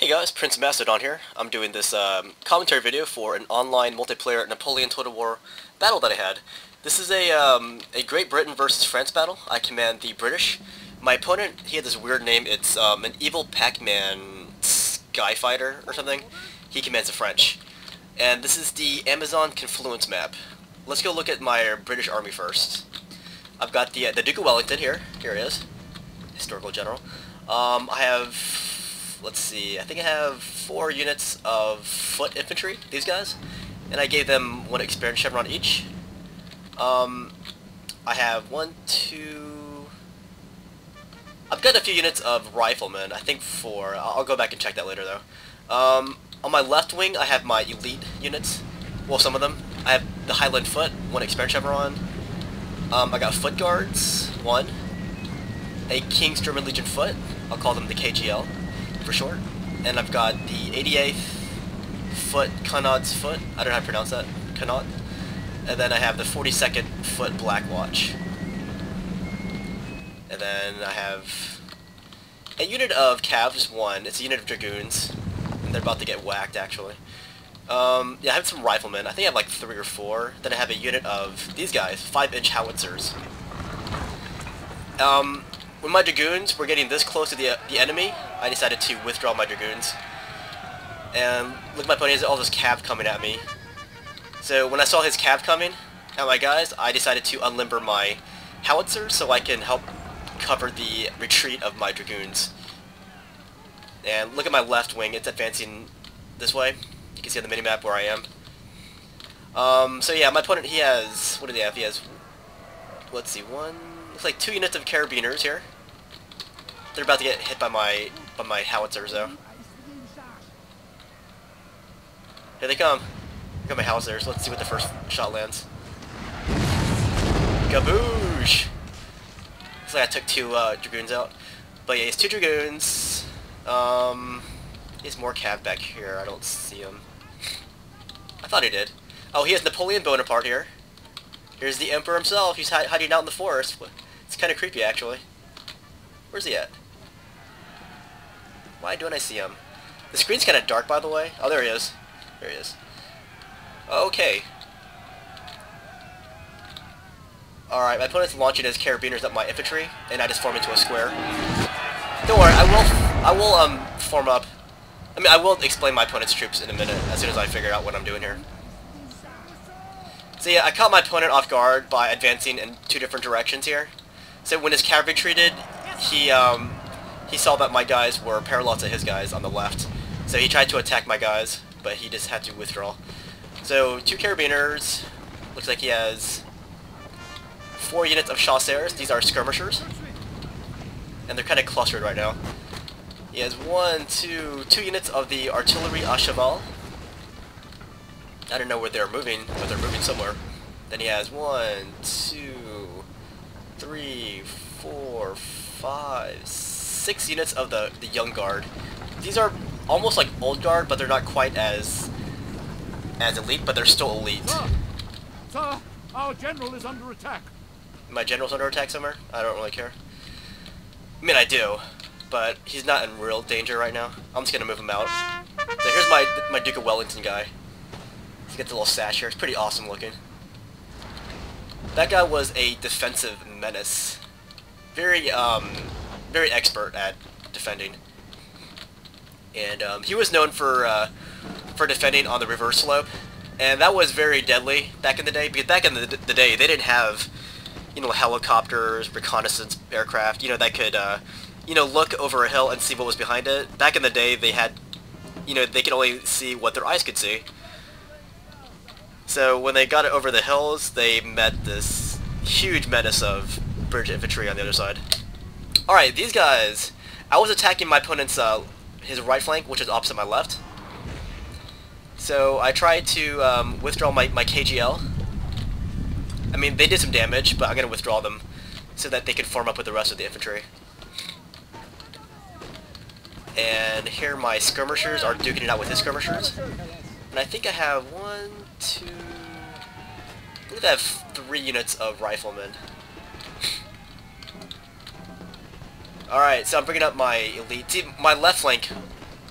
Hey guys, PrinceofMacedon here. I'm doing this commentary video for an online multiplayer Napoleon Total War battle that I had. This is a Great Britain versus France battle. I command the British. My opponent, he had this weird name. It's an Evil Pacman Skyfighter or something. He commands the French. And this is the Amazon Confluence map. Let's go look at my British army first. I've got the Duke of Wellington here. Here it is. Historical General. I have, let's see, I think I have 4 units of foot infantry, these guys, and I gave them 1 experience chevron each. I have 1, 2, I've got a few units of riflemen, I think 4, I'll go back and check that later though. On my left wing I have my elite units, well some of them. I have the Highland Foot, 1 experience chevron. I got foot guards, 1. A King's German Legion Foot, I'll call them the KGL for short, and I've got the 88th Foot Connaught's Foot, I don't know how to pronounce that, Connaught, and then I have the 42nd Foot Black Watch, and then I have a unit of Cavs, 1, it's a unit of Dragoons, and they're about to get whacked actually. Yeah, I have some riflemen, I think I have like 3 or 4, then I have a unit of these guys, 5-inch howitzers. When my Dragoons were getting this close to the enemy, I decided to withdraw my Dragoons. And look at my opponent, he has all this cav coming at me. So when I saw his cav coming at my guys, I decided to unlimber my howitzers so I can help cover the retreat of my Dragoons. And look at my left wing, it's advancing this way. You can see on the minimap where I am. So yeah, my opponent, he has, what do they have? He has, let's see, looks like 2 units of carabiners here. They're about to get hit by my howitzers though. Here they come. Here come my howitzers. Let's see what the first shot lands. Kaboosh! Looks like I took 2 Dragoons out. But yeah, he has 2 Dragoons. He has more cav back here. I don't see him. I thought he did. Oh, he has Napoleon Bonaparte here. Here's the Emperor himself. He's hiding out in the forest. It's kind of creepy, actually. Where's he at? Why don't I see him? The screen's kind of dark, by the way. Oh, there he is. There he is. Okay. Alright, my opponent's launching his carabiners at my infantry, and I just form into a square. Don't worry, I will form up. I mean, I will explain my opponent's troops in a minute, as soon as I figure out what I'm doing here. So yeah, I caught my opponent off guard by advancing in 2 different directions here. So when his cav retreated, he saw that my guys were parallel to his guys on the left. So he tried to attack my guys, but he just had to withdraw. So 2 carabiners, looks like he has 4 units of chasseurs, these are skirmishers. And they're kind of clustered right now. He has 2 units of the artillerie à cheval. I don't know where they're moving, but they're moving somewhere. Then he has 1, 2, 3, 4, 5, 6 units of the young guard. These are almost like old guard, but they're not quite as elite, but they're still elite. Sir, our general is under attack. My general's under attack somewhere? I don't really care. I mean, I do, but he's not in real danger right now. I'm just gonna move him out. So here's my Duke of Wellington guy. He's got the little sash here. It's pretty awesome looking. That guy was a defensive menace. Very expert at defending. And he was known for defending on the reverse slope. And that was very deadly back in the day. Because back in the day, they didn't have, you know, helicopters, reconnaissance aircraft, you know, that could, you know, look over a hill and see what was behind it. Back in the day, they had, you know, they could only see what their eyes could see. So when they got it over the hills, they met this huge menace of British infantry on the other side. Alright, these guys, I was attacking my opponent's, his right flank, which is opposite my left. So I tried to withdraw my KGL. I mean, they did some damage, but I'm going to withdraw them so that they can form up with the rest of the infantry. And here my skirmishers are duking it out with his skirmishers. And I think I have 1, 2... I believe I have 3 units of riflemen. Alright, so I'm bringing up my elite. See, my left flank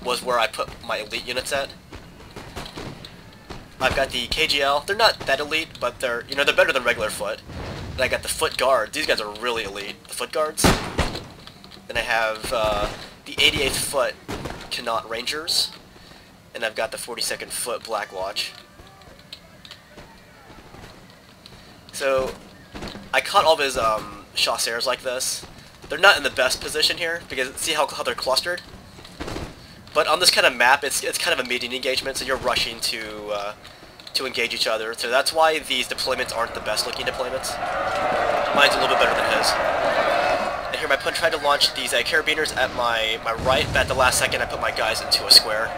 was where I put my elite units at. I've got the KGL. They're not that elite, but they're, you know, they're better than regular foot. Then I got the foot guards. These guys are really elite. The foot guards. Then I have the 88th foot Connaught Rangers, and I've got the 42nd foot Black Watch. So I caught all of his chasseurs like this. They're not in the best position here because see how they're clustered. But on this kind of map, it's kind of a meeting engagement, so you're rushing to engage each other. So that's why these deployments aren't the best looking deployments. Mine's a little bit better than his. And here my opponent tried to launch these carabiners at my right, but at the last second I put my guys into a square.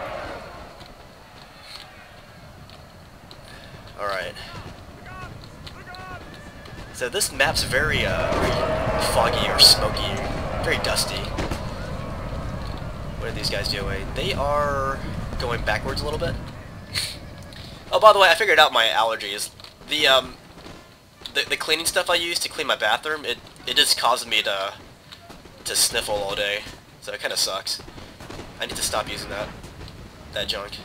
Alright. So this map's very foggy or smoky, very dusty. What are these guys doing? They are going backwards a little bit. Oh, by the way, I figured out my allergies. The cleaning stuff I use to clean my bathroom, it just causes me to sniffle all day. So it kind of sucks. I need to stop using that junk.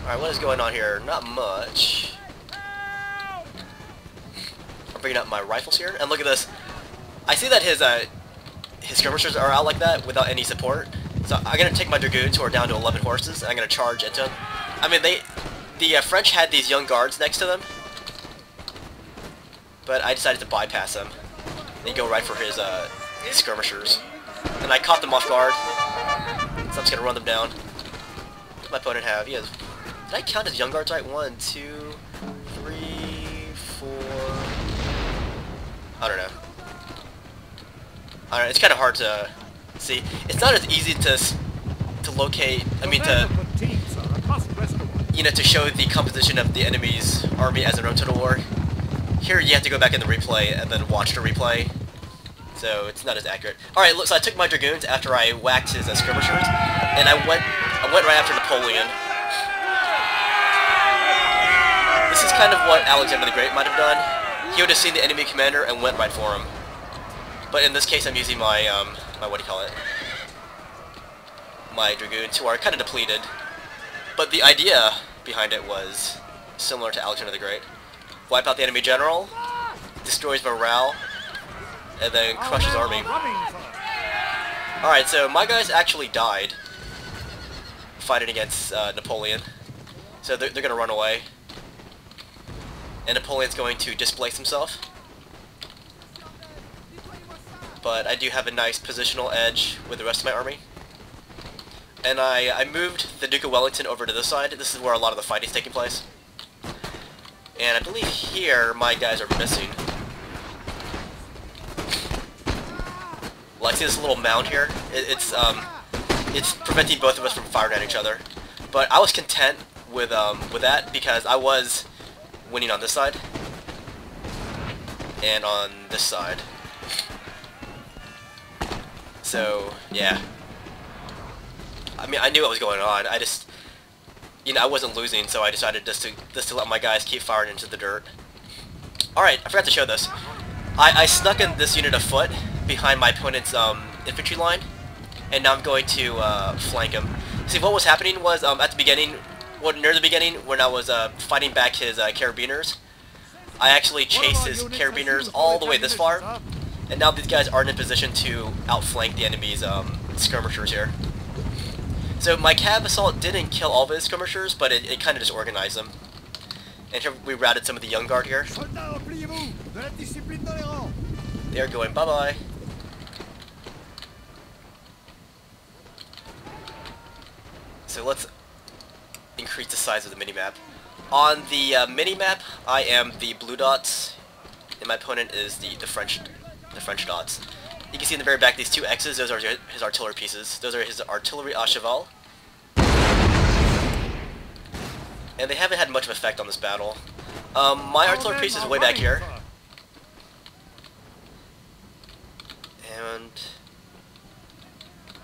Alright, what is going on here? Not much. I'm bringing up my rifles here, and look at this. I see that his skirmishers are out like that without any support. So I'm gonna take my dragoons who are down to 11 horses, and I'm gonna charge into them. I mean, the French had these young guards next to them, but I decided to bypass them and go right for his skirmishers. And I caught them off guard, so I'm just gonna run them down. What does my opponent have? He has. Did I count his young guards right? 1, 2, 3, 4. I don't know. I don't know. It's kind of hard to see. It's not as easy to locate. I mean, to show the composition of the enemy's army as their own Total War. Here, you have to go back in the replay and then watch the replay. So it's not as accurate. All right, look. So I took my dragoons after I whacked his skirmishers, and I went right after Napoleon. This is kind of what Alexander the Great might have done. He would have seen the enemy commander and went right for him. But in this case, I'm using my, my dragoons, who are kind of depleted. But the idea behind it was similar to Alexander the Great. Wipe out the enemy general, destroys morale, and then crush his army. Alright, so my guys actually died fighting against Napoleon. So they're going to run away. And Napoleon's going to displace himself. But I do have a nice positional edge with the rest of my army. And I moved the Duke of Wellington over to this side. This is where a lot of the fighting is taking place. And I believe here my guys are missing. Well, I see this little mound here. It's preventing both of us from firing at each other. But I was content with that because I was winning on this side and on this side. So yeah, I mean, I knew what was going on. I just, I wasn't losing, so I decided just to let my guys keep firing into the dirt. All right, I forgot to show this. I snuck in this unit of foot behind my opponent's infantry line, and now I'm going to flank him. See, what was happening was at the beginning. Well, near the beginning, when I was fighting back his carabiners, I actually chased his carabiners all the way this far, and now these guys aren't in position to outflank the enemy's skirmishers here. So my cav assault didn't kill all of his skirmishers, but it kind of disorganized them. And here we routed some of the young guard here. They're going bye-bye. So let's increase the size of the mini-map. On the mini-map, I am the blue dots, and my opponent is the French dots. You can see in the very back these two X's, those are his artillery pieces. Those are his artillerie à cheval. And they haven't had much of effect on this battle. My artillery piece is way back here. And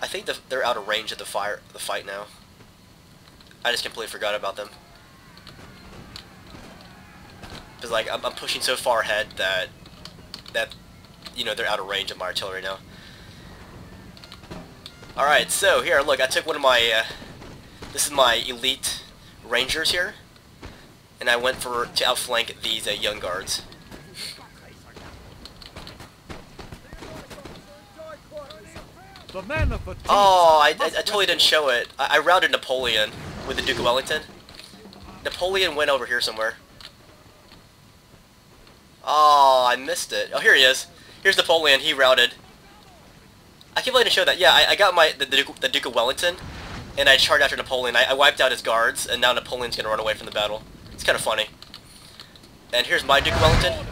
I think they're out of range of the fight now. I just completely forgot about them. Because like I'm pushing so far ahead that they're out of range of my artillery now. Alright, so here, look, I took one of my, this is my elite rangers here, and I went to outflank these young guards. The men are fatigued. Oh, I totally didn't show it. I routed Napoleon with the Duke of Wellington. Napoleon went over here somewhere. Oh, I missed it. Oh, here he is. Here's Napoleon. He routed. I can't believe I didn't show that. Yeah, I got the Duke of Wellington, and I charged after Napoleon. I wiped out his guards, and now Napoleon's gonna run away from the battle. It's kind of funny. And here's my Duke of Wellington.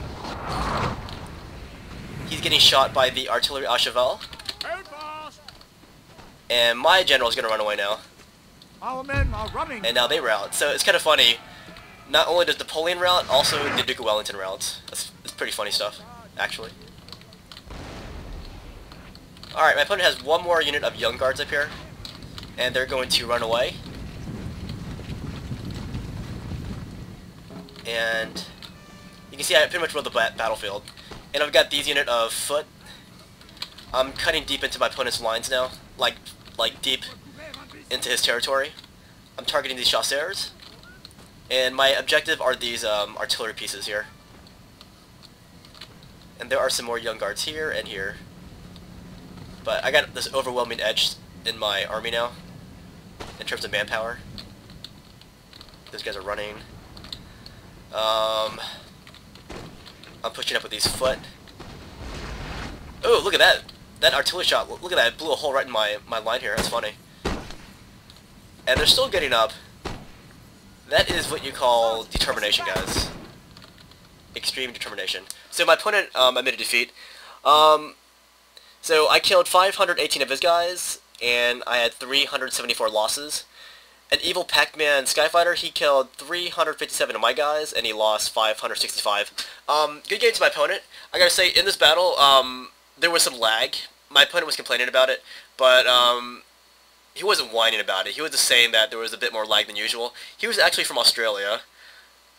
He's getting shot by the artillery à cheval. And my general's gonna run away now. Our men are running. And now they rout. So it's kind of funny. Not only does Napoleon rout, also the Duke of Wellington routes. It's pretty funny stuff, actually. Alright, my opponent has one more unit of young guards up here. And they're going to run away. And you can see I pretty much rode the battlefield. And I've got these unit of foot. I'm cutting deep into my opponent's lines now. Like deep into his territory. I'm targeting these chasseurs. And my objective are these artillery pieces here. And there are some more young guards here and here. But I got this overwhelming edge in my army now, in terms of manpower. Those guys are running. I'm pushing up with these foot. Oh, look at that! That artillery shot, look at that, it blew a hole right in my line here, that's funny. And they're still getting up. That is what you call determination, guys. Extreme determination. So my opponent admitted defeat. So I killed 518 of his guys, and I had 374 losses. And Evil Pacman Skyfighter, he killed 357 of my guys, and he lost 565. Good game to my opponent. I gotta say, in this battle, there was some lag. My opponent was complaining about it, but he wasn't whining about it. He was just saying that there was a bit more lag than usual. He was actually from Australia,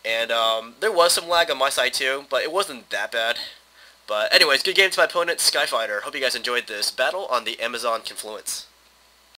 and there was some lag on my side too, but it wasn't that bad. But anyways, good game to my opponent, Skyfighter. Hope you guys enjoyed this battle on the Amazon Confluence.